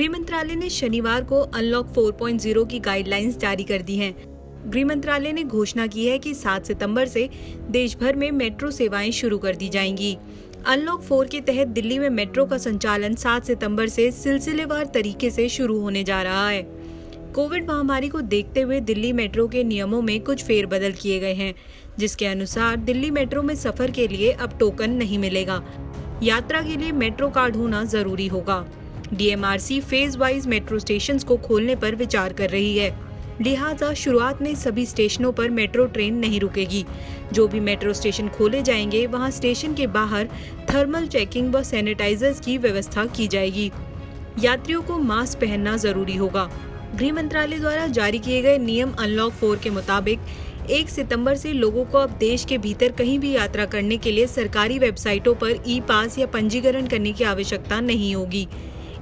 गृह मंत्रालय ने शनिवार को अनलॉक 4.0 की गाइडलाइंस जारी कर दी हैं। गृह मंत्रालय ने घोषणा की है कि 7 सितंबर से देश भर में मेट्रो सेवाएं शुरू कर दी जाएंगी। अनलॉक 4 के तहत दिल्ली में मेट्रो का संचालन 7 सितंबर से सिलसिलेवार तरीके से शुरू होने जा रहा है। कोविड महामारी को देखते हुए दिल्ली मेट्रो के नियमों में कुछ फेरबदल किए गए हैं, जिसके अनुसार दिल्ली मेट्रो में सफर के लिए अब टोकन नहीं मिलेगा। यात्रा के लिए मेट्रो कार्ड होना जरूरी होगा। DMRC phase wise metro station को खोलने पर विचार कर रही है, लिहाजा शुरुआत में सभी स्टेशनों पर मेट्रो ट्रेन नहीं रुकेगी। जो भी मेट्रो स्टेशन खोले जाएंगे वहां स्टेशन के बाहर थर्मल चेकिंग व सैनिटाइजर्स की व्यवस्था की जाएगी। यात्रियों को मास्क पहनना जरूरी होगा। गृह मंत्रालय द्वारा जारी किए गए नियम अनलॉक 4 के मुताबिक 1 सितंबर से लोगों को अब देश के भीतर कहीं भी यात्रा करने के लिए सरकारी वेबसाइटों पर ई पास या पंजीकरण करने की आवश्यकता नहीं होगी।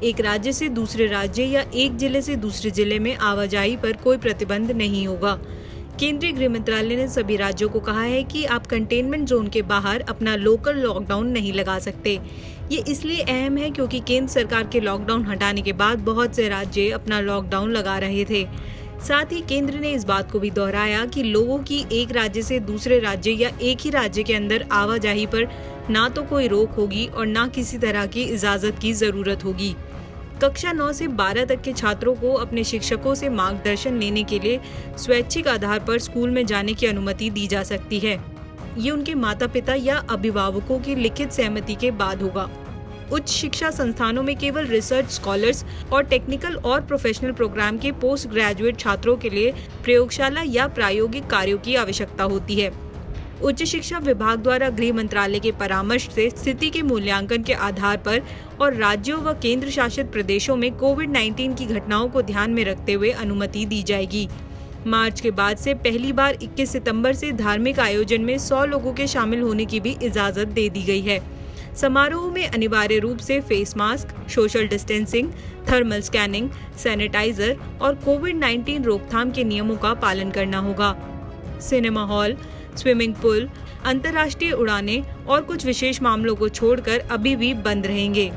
एक राज्य से दूसरे राज्य या एक जिले से दूसरे जिले में आवाजाही पर कोई प्रतिबंध नहीं होगा। केंद्रीय गृह मंत्रालय ने सभी राज्यों को कहा है कि आप कंटेनमेंट जोन के बाहर अपना लोकल लॉकडाउन नहीं लगा सकते। ये इसलिए अहम है क्योंकि केंद्र सरकार के लॉकडाउन हटाने के बाद बहुत से राज्य अपना लॉकडाउन लगा रहे थे। साथ ही केंद्र ने इस बात को भी दोहराया कि लोगों की एक राज्य से दूसरे राज्य या एक ही राज्य के अंदर आवाजाही पर ना तो कोई रोक होगी और ना किसी तरह की इजाजत की जरूरत होगी। कक्षा 9 से 12 तक के छात्रों को अपने शिक्षकों से मार्गदर्शन लेने के लिए स्वैच्छिक आधार पर स्कूल में जाने की अनुमति दी जा सकती है। ये उनके माता पिता या अभिभावकों की लिखित सहमति के बाद होगा। उच्च शिक्षा संस्थानों में केवल रिसर्च स्कॉलर्स और टेक्निकल और प्रोफेशनल प्रोग्राम के पोस्ट ग्रेजुएट छात्रों के लिए प्रयोगशाला या प्रायोगिक कार्यों की आवश्यकता होती है। उच्च शिक्षा विभाग द्वारा गृह मंत्रालय के परामर्श से स्थिति के मूल्यांकन के आधार पर और राज्यों व केंद्र शासित प्रदेशों में कोविड-19 की घटनाओं को ध्यान में रखते हुए अनुमति दी जाएगी। मार्च के बाद से पहली बार 21 सितंबर से धार्मिक आयोजन में 100 लोगों के शामिल होने की भी इजाजत दे दी गई है। समारोह में अनिवार्य रूप से face mask, social distancing, thermal scanning, sanitizer और कोविड-19 रोकथाम के नियमों का पालन करना होगा। सिनेमा हॉल, स्विमिंग पूल, अंतर्राष्ट्रीय उड़ानें और कुछ विशेष मामलों को छोड़कर अभी भी बंद रहेंगे।